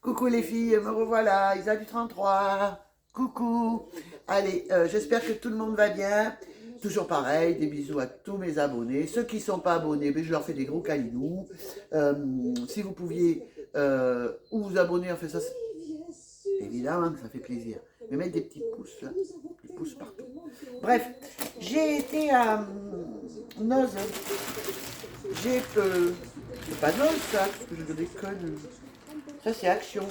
Coucou les filles, me revoilà, Isa du 33. Coucou. Allez, j'espère que tout le monde va bien. Toujours pareil, des bisous à tous mes abonnés. Ceux qui ne sont pas abonnés, ben, je leur fais des gros câlinous. Si vous pouviez vous abonner, en fait ça, évidemment que ça fait plaisir. Mais mettre des petits pouces là, des pouces partout. Bref, j'ai été à Noz. J'ai c'est pas Noz ça, parce que je déconne. Ça c'est Action.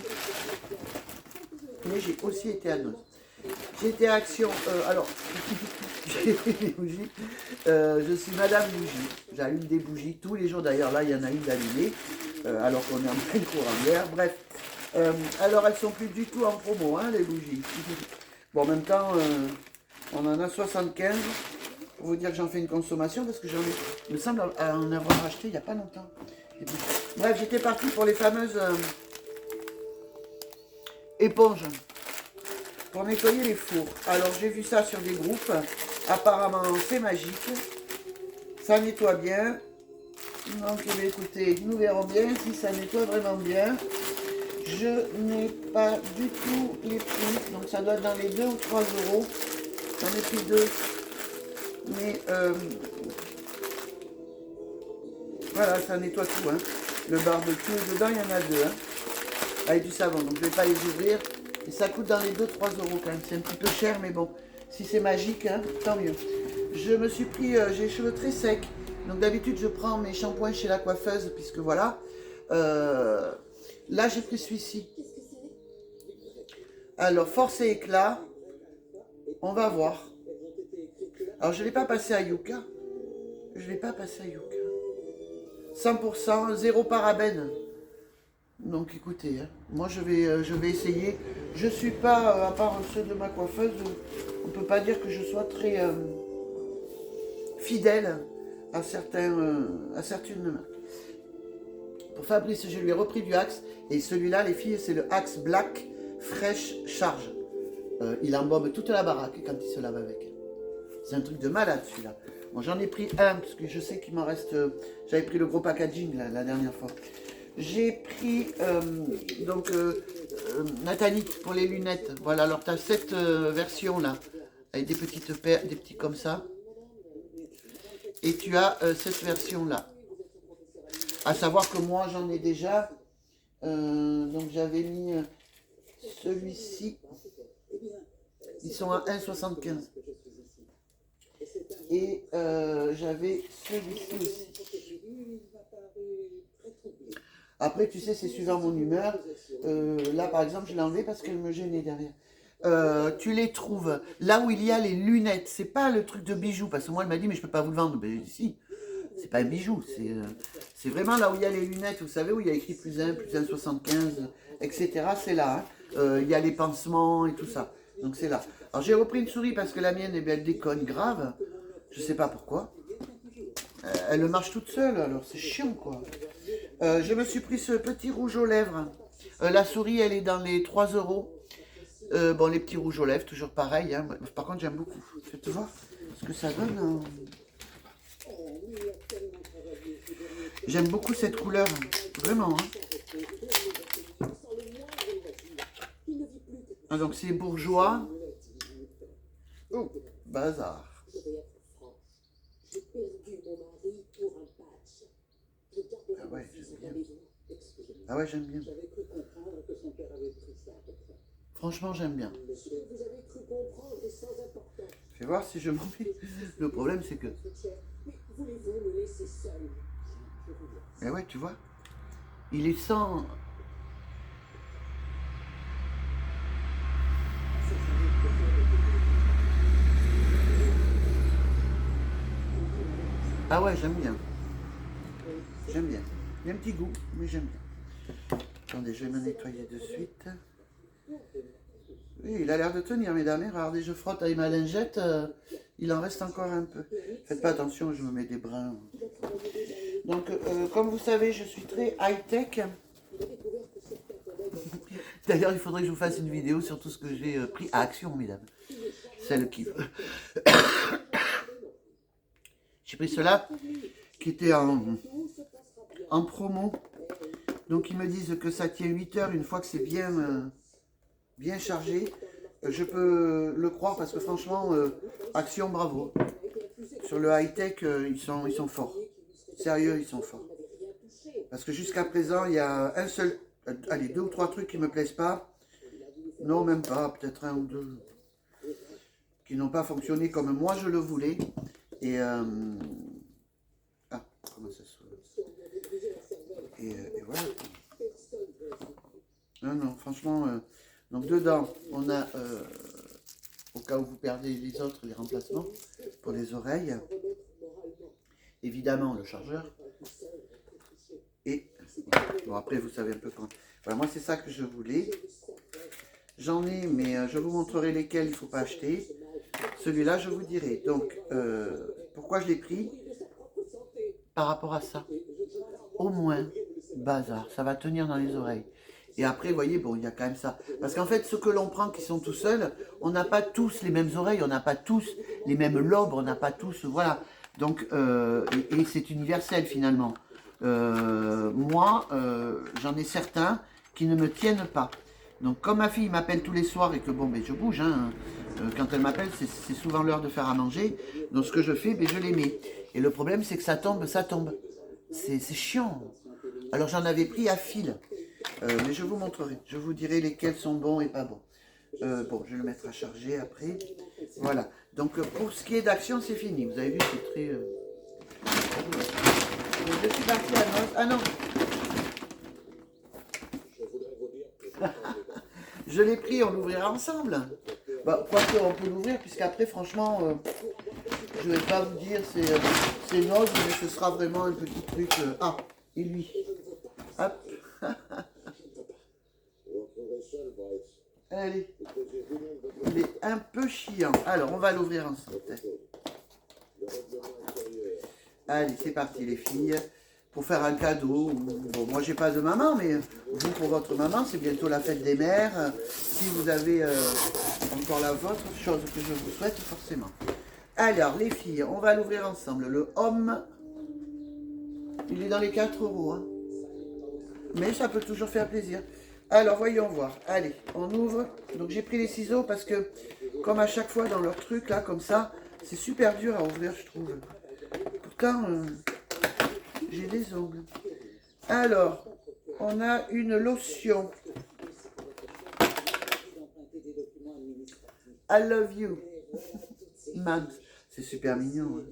Mais j'ai aussi été à Noz. J'ai été à Action. Alors, j'ai pris des bougies. Je suis Madame Bougie. J'allume des bougies tous les jours. D'ailleurs, là, il y en a une d'allumée. Alors qu'on est en plein courant d'air. Bref. Alors, elles sont plus du tout en promo, hein, les bougies. Bon, en même temps, on en a 75. Pour vous dire que j'en fais une consommation, parce que j'en ai, il me semble en avoir acheté il n'y a pas longtemps. Bref, j'étais partie pour les fameuses éponges pour nettoyer les fours. Alors j'ai vu ça sur des groupes. Apparemment c'est magique. Ça nettoie bien. Donc écoutez, nous verrons bien si ça nettoie vraiment bien. Je n'ai pas du tout les prix. Donc ça doit être dans les 2 ou 3 euros. J'en ai pris 2. Mais voilà, ça nettoie tout. Hein. Le barbecue, dedans il y en a 2. Hein. Avec du savon. Donc je ne vais pas les ouvrir. Et ça coûte dans les 2-3 euros quand même. C'est un petit peu cher, mais bon, si c'est magique, hein, tant mieux. Je me suis pris, j'ai les cheveux très secs. Donc d'habitude, je prends mes shampoings chez la coiffeuse, puisque voilà. Là, j'ai pris celui-ci. Alors, force et éclat. On va voir. Alors, je ne l'ai pas passé à Yuka. Je ne l'ai pas passé à Yuka. 100%, zéro parabène. Donc écoutez, hein, moi je vais essayer. Je ne suis pas, à part ceux de ma coiffeuse, on ne peut pas dire que je sois très fidèle à certaines marques. Pour Fabrice, je lui ai repris du Axe. Et celui-là, les filles, c'est le Axe Black Fresh Charge. Il embobe toute la baraque quand il se lave avec. C'est un truc de malade celui-là. Bon, j'en ai pris un, parce que je sais qu'il m'en reste... J'avais pris le gros packaging la dernière fois. J'ai pris Nathalie pour les lunettes. Voilà, alors tu as cette version là, avec des petites paires, des petits comme ça. Et tu as cette version là. À savoir que moi j'en ai déjà. Donc j'avais mis celui-ci. Ils sont à 1,75. Et j'avais celui-ci aussi. Après, tu sais, c'est suivant mon humeur. Là, par exemple, je l'ai enlevé parce qu'elle me gênait derrière. Tu les trouves là où il y a les lunettes. C'est pas le truc de bijoux. Parce que moi, elle m'a dit, mais je peux pas vous le vendre. Ben, si, c'est pas un bijou. C'est vraiment là où il y a les lunettes. Vous savez, où il y a écrit plus 1, plus 1,75, etc. C'est là. Hein. Il y a les pansements et tout ça. Donc, c'est là. Alors, j'ai repris une souris parce que la mienne, eh bien, elle déconne grave. Je sais pas pourquoi. Elle marche toute seule. Alors, c'est chiant, quoi. Je me suis pris ce petit rouge aux lèvres. La souris, elle est dans les 3 euros. Bon, les petits rouges aux lèvres, toujours pareil. Hein. Par contre, j'aime beaucoup. Faites voir ce que ça donne. Hein. J'aime beaucoup cette couleur. Vraiment. Hein. Ah, donc, c'est bourgeois. Oh, bazar. Ah ouais, j'aime bien. Ah ouais, j'aime bien. Franchement, j'aime bien. Fais voir si je m'en mets. Le problème, c'est que... Mais ouais, tu vois, il est sans... Ah ouais, j'aime bien. J'aime bien. Il y a un petit goût, mais j'aime bien. Attendez, je vais me nettoyer de suite. Oui, il a l'air de tenir, mesdames. Regardez, je frotte avec ma lingette. Il en reste encore un peu. Faites pas attention, je me mets des brins. Donc, comme vous savez, je suis très high-tech. D'ailleurs, il faudrait que je vous fasse une vidéo sur tout ce que j'ai pris à Action, mesdames. Celle qui... J'ai pris cela qui était en promo. Donc ils me disent que ça tient 8 heures une fois que c'est bien chargé. Je peux le croire parce que franchement, Action, bravo. Sur le high-tech, ils sont forts. Sérieux, ils sont forts. Parce que jusqu'à présent, il y a un seul, allez, 2 ou 3 trucs qui ne me plaisent pas. Non, même pas, peut-être 1 ou 2 qui n'ont pas fonctionné comme moi je le voulais. Et ah, comment ça se fait? Et voilà. Non, non, franchement, donc dedans, on a, au cas où vous perdez les autres, les remplacements pour les oreilles. Évidemment, le chargeur. Et, bon, après, vous savez un peu quand. Voilà, moi, c'est ça que je voulais. J'en ai, mais je vous montrerai lesquels il ne faut pas acheter. Celui-là, je vous dirai. Donc, pourquoi je l'ai pris? Par rapport à ça. Au moins, bazar, ça va tenir dans les oreilles. Et après, vous voyez, bon, il y a quand même ça. Parce qu'en fait, ceux que l'on prend qui sont tout seuls, on n'a pas tous les mêmes oreilles, on n'a pas tous les mêmes lobes, on n'a pas tous, voilà. Donc, et c'est universel finalement. Moi, j'en ai certains qui ne me tiennent pas. Donc, comme ma fille m'appelle tous les soirs et que bon, ben, je bouge, hein, quand elle m'appelle, c'est souvent l'heure de faire à manger. Donc, ce que je fais, ben, je les mets. Et le problème, c'est que ça tombe, ça tombe. C'est chiant. Alors, j'en avais pris à fil. Mais je vous montrerai. Je vous dirai lesquels sont bons et pas bons. Bon, je vais le mettre à charger après. Voilà. Donc, pour ce qui est d'Action, c'est fini. Vous avez vu, c'est très... Donc, je suis partie à Noce. Ah non. Je l'ai pris, on l'ouvrira ensemble. Bah, quoique, on peut l'ouvrir, puisqu'après, franchement, je ne vais pas vous dire c'est Noce, mais ce sera vraiment un petit truc... Ah, et lui. Hop. Allez, il est un peu chiant. Alors, on va l'ouvrir ensemble. Allez, c'est parti les filles. Pour faire un cadeau. Bon, moi, j'ai pas de maman, mais vous, pour votre maman, c'est bientôt la fête des mères. Si vous avez encore la vôtre, chose que je vous souhaite forcément. Alors, les filles, on va l'ouvrir ensemble. Le homme, il est dans les 4 €. Hein. Mais ça peut toujours faire plaisir. Alors, voyons voir. Allez, on ouvre. Donc, j'ai pris les ciseaux parce que, comme à chaque fois dans leur truc, là, comme ça, c'est super dur à ouvrir, je trouve. Pourtant, j'ai des ongles. Alors, on a une lotion. I love you. Matt. C'est super mignon. Hein.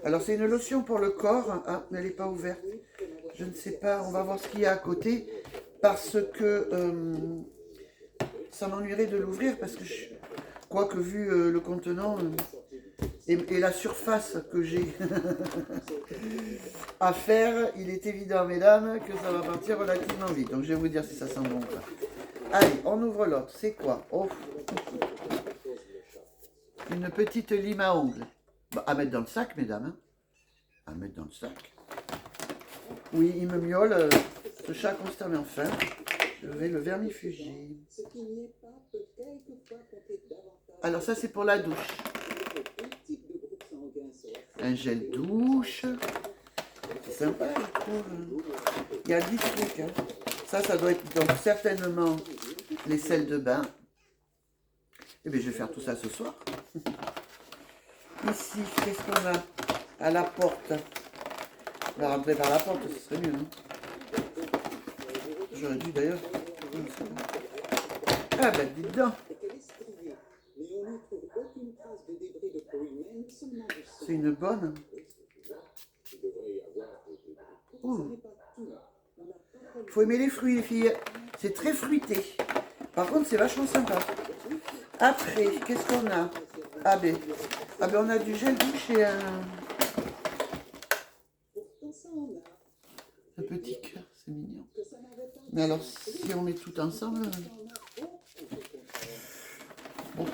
Alors, c'est une lotion pour le corps. Ah, elle n'est pas ouverte. Je ne sais pas. On va voir ce qu'il y a à côté. Parce que ça m'ennuierait de l'ouvrir. Parce que, quoique vu le contenant et la surface que j'ai à faire, il est évident, mesdames, que ça va partir relativement vite. Donc, je vais vous dire si ça sent bon. Là. Allez, on ouvre l'autre. C'est quoi? Oh. Une petite lime à ongles. Bah, à mettre dans le sac, mesdames. Hein. À mettre dans le sac. Oui, il me miaule. Ce chat constant mais enfin. Je vais le vermifuger. Alors ça, c'est pour la douche. Un gel douche. C'est sympa, je trouve. Il y a 10 trucs. Hein. Ça doit être donc certainement les sels de bain. Eh bien, je vais faire tout ça ce soir. Ici, qu'est-ce qu'on a à la porte? On va rentrer par la porte, ce serait mieux. Hein. J'aurais dû d'ailleurs. Ah ben, dis donc. C'est une bonne. Il faut aimer les fruits, les filles. C'est très fruité. Par contre, c'est vachement sympa. Après, qu'est-ce qu'on a? Ah ben, on a du gel douche et un petit cœur, c'est mignon. Mais alors, si on met tout ensemble... Bon,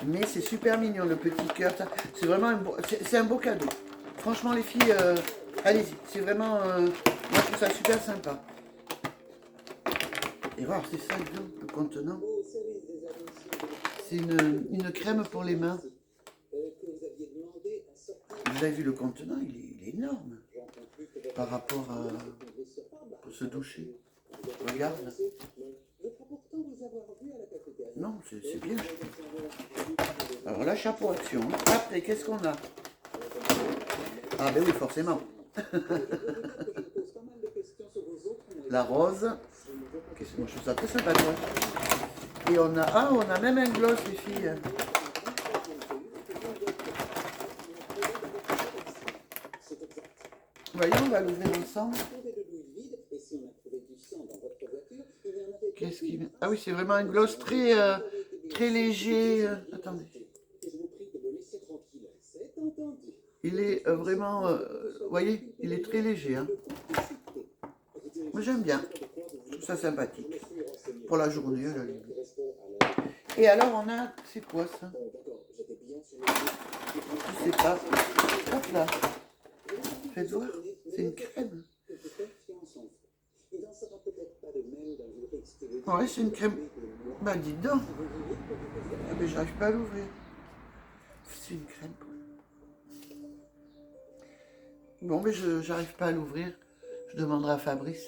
mais c'est super mignon, le petit cœur. C'est vraiment un beau cadeau. Franchement, les filles, allez-y. C'est vraiment... moi, je trouve ça super sympa. Et voir, c'est ça, le contenant. C'est une crème pour les mains. Vous avez vu le contenant, il est énorme par rapport à... se doucher. Regarde. Non, c'est bien. Alors là, chapeau action. Après, qu'est-ce qu'on a? Ah ben oui, forcément. La rose. Moi, je trouve ça très sympa, toi. Et on a même un gloss, les filles. Voyons, on va l'ouvrir ensemble. Qu'est-ce qui... Ah oui, c'est vraiment un gloss très, très léger. Attendez. Il est vraiment... vous voyez, il est très léger. Hein. Moi, j'aime bien. Je trouve ça sympathique. Pour la journée, à la limite. Et alors, on a... C'est quoi, ça? Je sais pas. Hop là. Faites voir. C'est une crème. Ouais, c'est une crème. Bah, dites donc. Ah, mais j'arrive pas à l'ouvrir. C'est une crème. Bon, mais j'arrive pas à l'ouvrir. Je demanderai à Fabrice.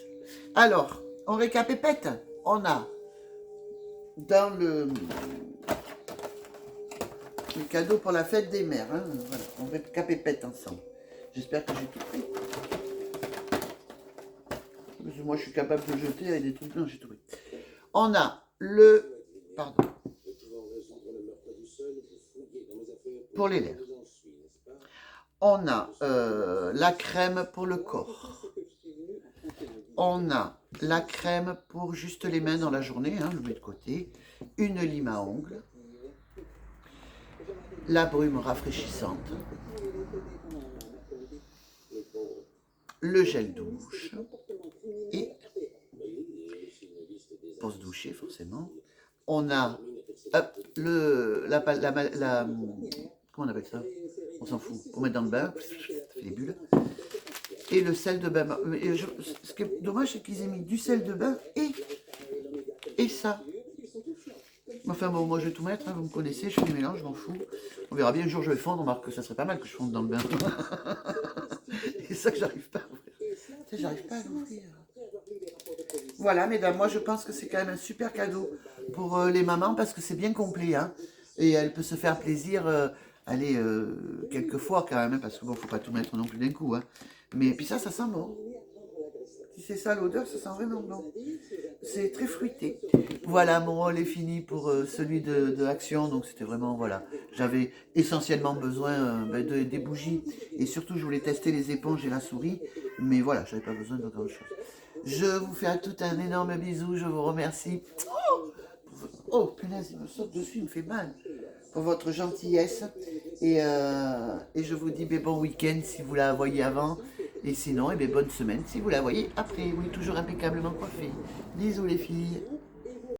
Alors, on récapépète. On a dans le cadeau pour la fête des mères. Hein, voilà, on récapépète ensemble. J'espère que j'ai tout pris. Parce que moi, je suis capable de jeter avec des trucs. Non, j'ai tout pris. On a le... Pardon. Pour les lèvres. On a la crème pour le corps. On a la crème pour juste les mains dans la journée, hein, je le mets de côté. Une lime à ongles. La brume rafraîchissante. Le gel douche. Et pour se doucher, forcément. On a comment on appelle ça? On s'en fout. Pour mettre dans le bain, les bulles. Et le sel de bain. Ce qui est dommage, c'est qu'ils aient mis du sel de bain et ça. Enfin bon, moi je vais tout mettre, hein, vous me connaissez, je fais des mélanges, je m'en fous. On verra bien, un jour je vais fondre, on remarque que ça serait pas mal que je fonde dans le bain. C'est ça que j'arrive pas à ouvrir. J'arrive pas à l'ouvrir. Voilà, mesdames, moi je pense que c'est quand même un super cadeau pour les mamans parce que c'est bien complet. Hein, et elle peut se faire plaisir, allez, quelques fois quand même, hein, parce que bon, faut pas tout mettre non plus d'un coup. Hein. Mais puis ça sent bon. Si c'est ça l'odeur, ça sent vraiment bon. C'est très fruité. Voilà, mon rôle est fini pour celui de Action. Donc c'était vraiment, voilà. J'avais essentiellement besoin des bougies. Et surtout, je voulais tester les éponges et la souris. Mais voilà, j'avais pas besoin d'autre chose. Je vous fais à tout un énorme bisou. Je vous remercie. Oh, punaise, il me saute dessus, il me fait mal. Pour votre gentillesse. Et je vous dis bon week-end si vous la voyez avant. Et sinon, bonne semaine si vous la voyez après. Oui, toujours impeccablement coiffée. Bisous les filles.